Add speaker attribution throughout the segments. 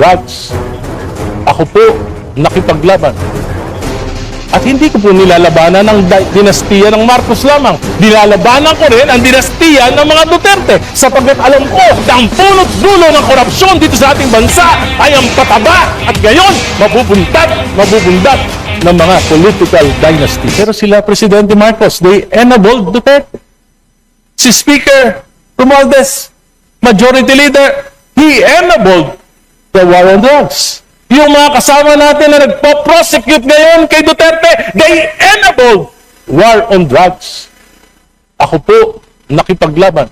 Speaker 1: drugs. Ako po nakipaglaban. At hindi ko po nilalabanan ang dinastiya ng Marcos lamang. Nilalabanan ko rin ang dinastiya ng mga Duterte sapagkat alam ko na ang punot dulo ng korupsyon dito sa ating bansa ay ang pataba at gayon mabubundat ng mga political dynasty. Pero sila, Presidente Marcos, they enabled Duterte. Si Speaker Romualdez, Majority Leader, he enabled the war on drugs. Yung mga kasama natin na nagpo-prosecute ngayon kay Duterte, they enabled war on drugs. Ako po nakipaglaban.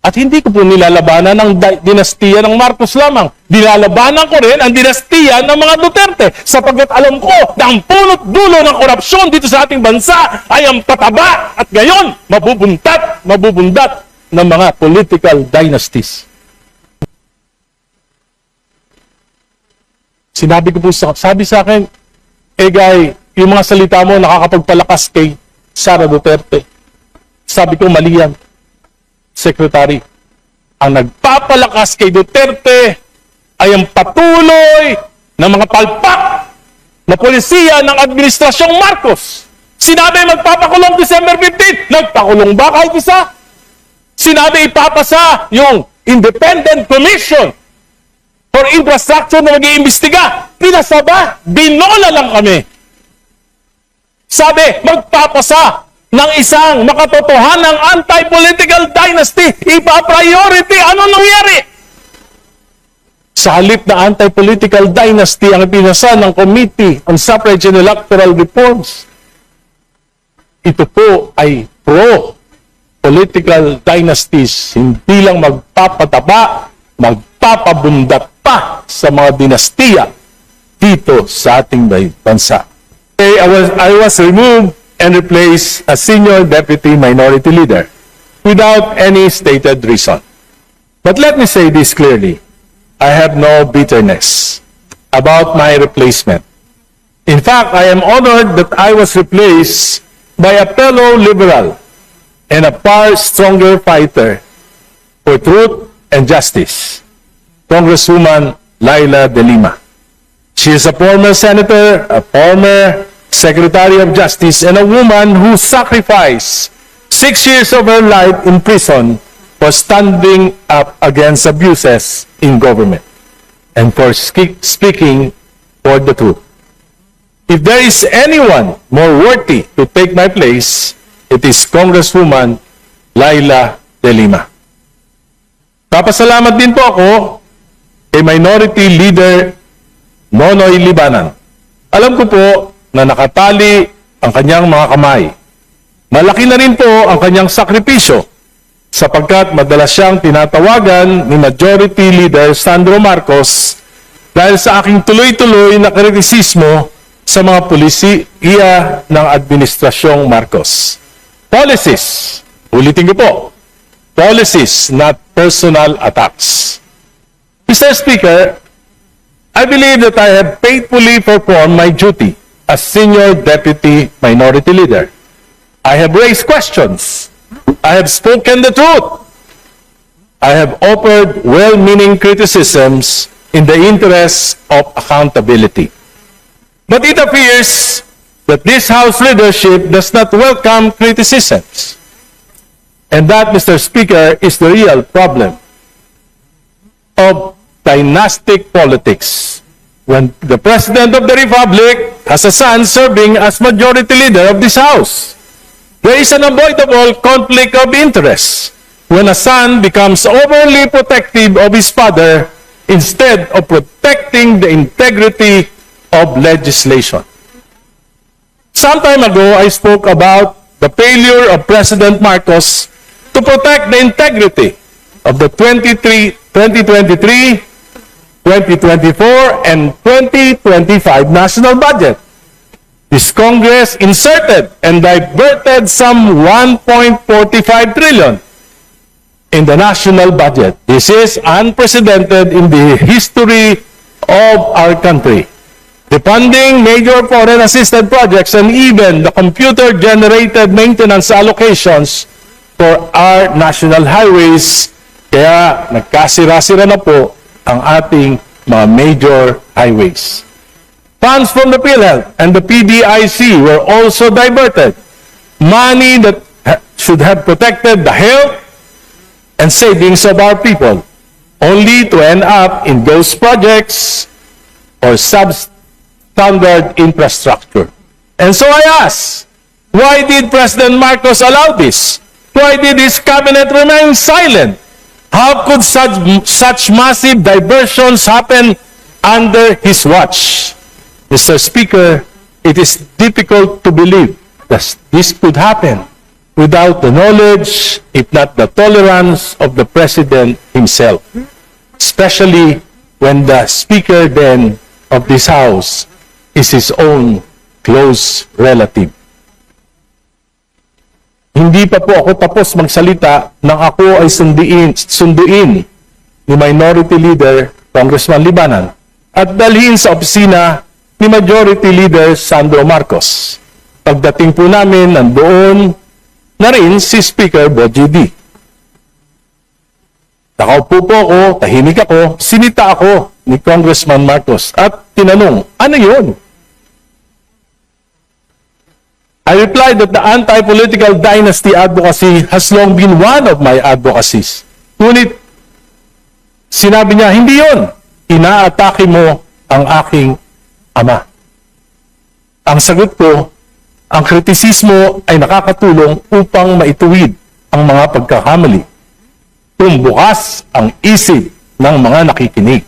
Speaker 1: At hindi ko po nilalabanan ang dinastiya ng Marcos lamang. Nilalabanan ko rin ang dinastiya ng mga Duterte sapagkat alam ko na ang punot dulo ng korupsyon dito sa ating bansa ay ang pataba at gayon mabubundat ng mga political dynasties. Sabi sa akin, Guy, yung mga salita mo nakakapagpalakas kay Sara Duterte. Sabi ko, mali yan. Secretary, ang nagpapalakas kay Duterte ay ang patuloy ng mga palpak na polisiya ng Administrasyong Marcos. Sinabi magpapakulong December 15, nagpakulong ba kahit isa? Sinabi ipapasa yung Independent Commission for infrastructure na mag-iimbestiga. Pinasaba, binola lang kami. Sabi, magpapasa ng isang makatotohanang anti-political dynasty. Ipa-priority. Ano nangyari? Sa halip na anti-political dynasty ang pinasa ng Committee on Suffrage and Electoral Reforms, ito po ay pro-political dynasties. Hindi lang magpapataba, magpapabundat pa sa mga dinastiya dito sa ating bansa. I was removed and replaced as Senior Deputy Minority Leader without any stated reason. But let me say this clearly. I have no bitterness about my replacement. In fact, I am honored that I was replaced by a fellow liberal and a far stronger fighter for truth and justice, Congresswoman Laila De Lima. She is a former senator, a former Secretary of Justice, and a woman who sacrificed 6 years of her life in prison for standing up against abuses in government and for speaking for the truth. If there is anyone more worthy to take my place, it is Congresswoman Laila De Lima. Papasalamat din po ako kay Minority Leader Nonoy Libanan. Alam ko po na nakatali ang kanyang mga kamay. Malaki na rin po ang kanyang sakripisyo sapagkat madalas siyang tinatawagan ni Majority Leader Sandro Marcos dahil sa aking tuloy-tuloy na kritisismo sa mga polisiya ng Administrasyong Marcos. Policies, ulitin ko po, policies, not personal attacks. Mr. Speaker, I believe that I have faithfully performed my duty as Senior Deputy Minority Leader. I have raised questions. I have spoken the truth. I have offered well-meaning criticisms in the interest of accountability. But it appears that this House leadership does not welcome criticisms. And that, Mr. Speaker, is the real problem of dynastic politics. When the President of the Republic has a son serving as Majority Leader of this House, there is an unavoidable conflict of interest when a son becomes overly protective of his father instead of protecting the integrity of legislation. Some time ago, I spoke about the failure of President Marcos to protect the integrity of the 2023, 2024, and 2025 national budget. This Congress inserted and diverted some 1.45 trillion in the national budget. This is unprecedented in the history of our country. Defunding major foreign assisted projects and even the computer-generated maintenance allocations for our national highways. Kaya nagkasira-sira na po ang ating mga major highways. Funds from the PhilHealth and the PDIC were also diverted. Money that should have protected the health and savings of our people, only to end up in those projects or substandard infrastructure. And so I ask, why did President Marcos allow this? Why did his cabinet remain silent? How could such massive diversions happen under his watch? Mr. Speaker, it is difficult to believe that this could happen without the knowledge, if not the tolerance, of the President himself, especially when the Speaker then of this House is his own close relative. Hindi pa po ako tapos magsalita nang ako ay sunduin ni Minority Leader Congressman Libanan at dalhin sa opisina ni Majority Leader Sandro Marcos. Pagdating po namin, nandoon na rin si Speaker Bogie D. Nakaupo po ako, tahimik ako, sinita ako ni Congressman Marcos at tinanong, ano yun? I replied that the anti-political dynasty advocacy has long been one of my advocacies. Ngunit, sinabi niya, hindi yun. Inaatake mo ang aking ama. Ang sagot ko, ang kritisismo ay nakakatulong upang maituwid ang mga pagkakamali. Tumbukas ang isip ng mga nakikinig.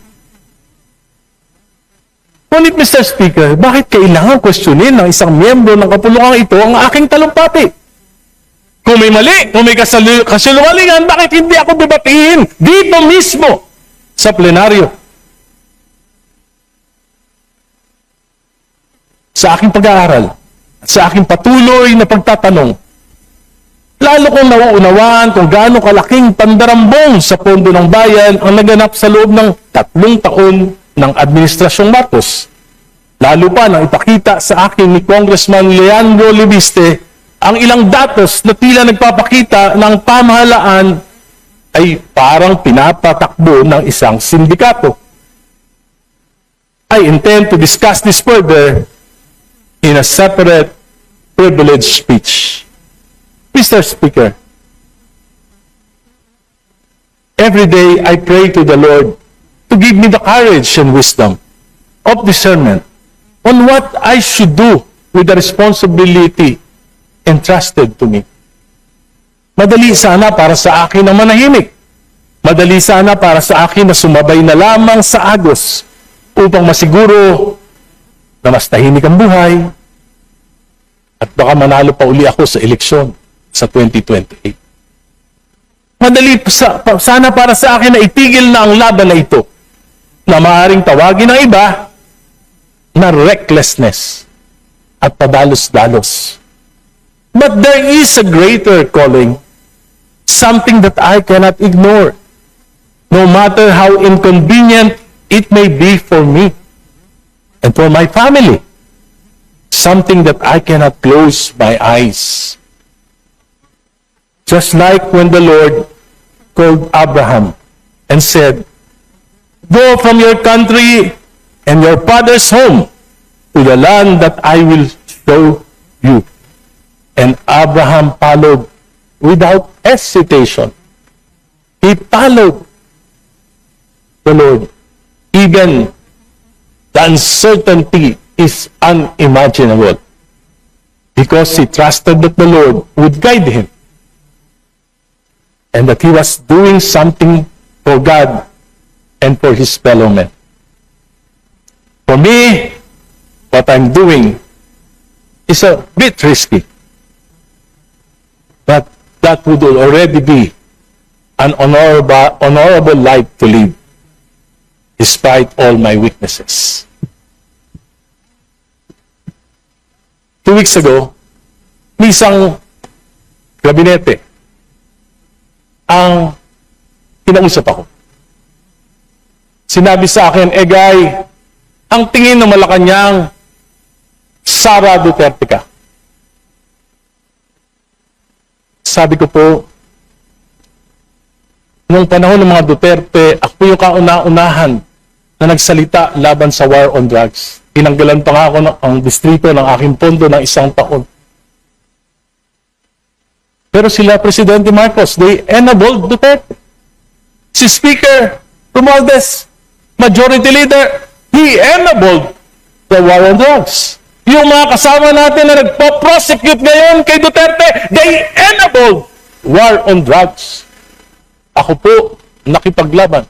Speaker 1: Ngunit, Mr. Speaker, bakit kailangan questionin ng isang miyembro ng kapulungan ito ang aking talumpati? Kung may mali, kung may kasinungalingan, bakit hindi ako debatiin dito mismo sa plenaryo? Sa aking pag-aaral at sa aking patuloy na pagtatanong, lalo kong nauunawaan kung gaano kalaking pandarambong sa pondo ng bayan ang naganap sa loob ng 3 taon ng Administrasyong Marcos. Lalo pa nang ipakita sa akin ni Congressman Leandro Libiste ang ilang datos na tila nagpapakita ng pamahalaan ay parang pinapatakbo ng isang sindikato. I intend to discuss this further in a separate privileged speech. Mr. Speaker, every day I pray to the Lord to give me the courage and wisdom of discernment on what I should do with the responsibility entrusted to me. Madali sana para sa akin na manahimik. Madali sana para sa akin na sumabay na lamang sa agos upang masiguro na mas tahimik ang buhay at baka manalo pa uli ako sa eleksyon sa 2028. Madali sana para sa akin na itigil na ang laban na ito na maaaring tawagin ng iba na recklessness at padalos-dalos. But there is a greater calling, something that I cannot ignore, no matter how inconvenient it may be for me and for my family. Something that I cannot close my eyes. Just like when the Lord called Abraham and said, "Go from your country and your father's home to the land that I will show you." And Abraham followed without hesitation. He followed the Lord. Even the uncertainty is unimaginable because he trusted that the Lord would guide him and that he was doing something for God and for his fellow men. For me, what I'm doing is a bit risky, but that would already be an honorable life to live despite all my weaknesses. 2 weeks ago, may isang gabinete ang kinausap ako. Sinabi sa akin, Guy, ang tingin ng Malacanang, Sara Duterte ka. Sabi ko po, nung panahon ng mga Duterte, ako yung kauna-unahan na nagsalita laban sa war on drugs. Tinanggalan pa nga ako ang distrito ng aking pondo ng 1 taon. Pero sila, Presidente Marcos, they enabled Duterte. Si Speaker Romualdez, Majority Leader, he enabled the war on drugs. Yung mga kasama natin na nagpo-prosecute ngayon kay Duterte, they enabled war on drugs. Ako po, nakipaglaban.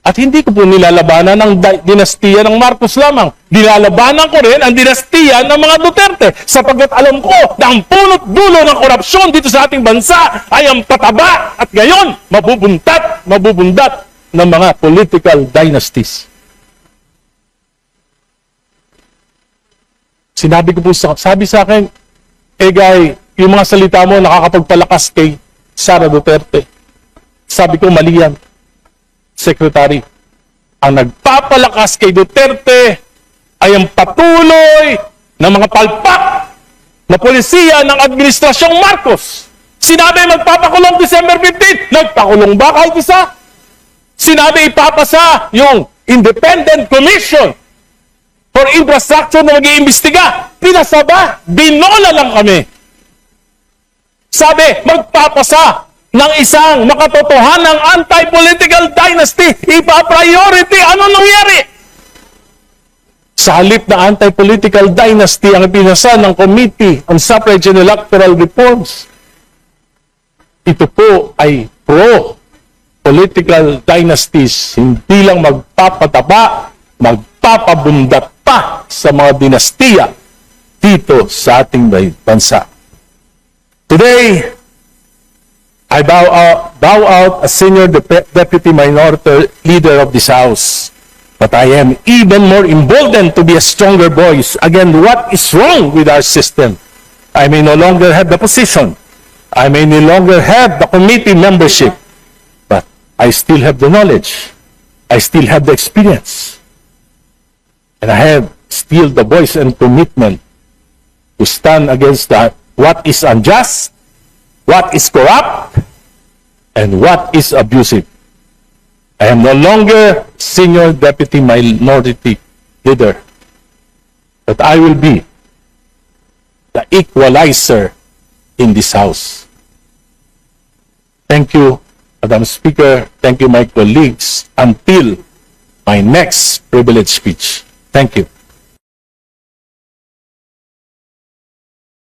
Speaker 1: At hindi ko po nilalabanan ang dinastiya ng Marcos lamang. Nilalabanan ko rin ang dinastiya ng mga Duterte sapagkat alam ko na ang punot dulo ng korupsyon dito sa ating bansa ay ang pataba at ngayon mabubundat ng mga political dynasties. Sabi sa akin, Egay, yung mga salita mo nakakapagpalakas kay Sara Duterte. Sabi ko, mali yan. Secretary, ang nagpapalakas kay Duterte ay ang patuloy ng mga palpak na polisiya ng Administrasyong Marcos. Sinabi magpapakulong December 15, nagpakulong ba kahit isa? Sinabi ipapasa yung Independent Commission for Infrastructure na mag-iimbestiga. Pinasa ba? Binola lang kami. Sabi, magpapasa ng isang makatotohanang anti-political dynasty. Ipa-priority. Ano nangyari? Sa halip na anti-political dynasty ang pinasa ng Committee on Suffrage and Electoral Reforms, ito po ay pro-political dynasties. Hindi lang magpapataba, magpapabundat pa sa mga dinastiya dito sa ating bansa. Today, I bow out as Senior Deputy Minority Leader of this House. But I am even more emboldened to be a stronger voice against what is wrong with our system. I may no longer have the position. I may no longer have the committee membership. But I still have the knowledge. I still have the experience. And I have still the voice and commitment to stand against what is unjust, what is corrupt, and what is abusive. I am no longer Senior Deputy Minority Leader, but I will be the equalizer in this House. Thank you, Madam Speaker. Thank you, my colleagues, until my next privilege speech. Thank you.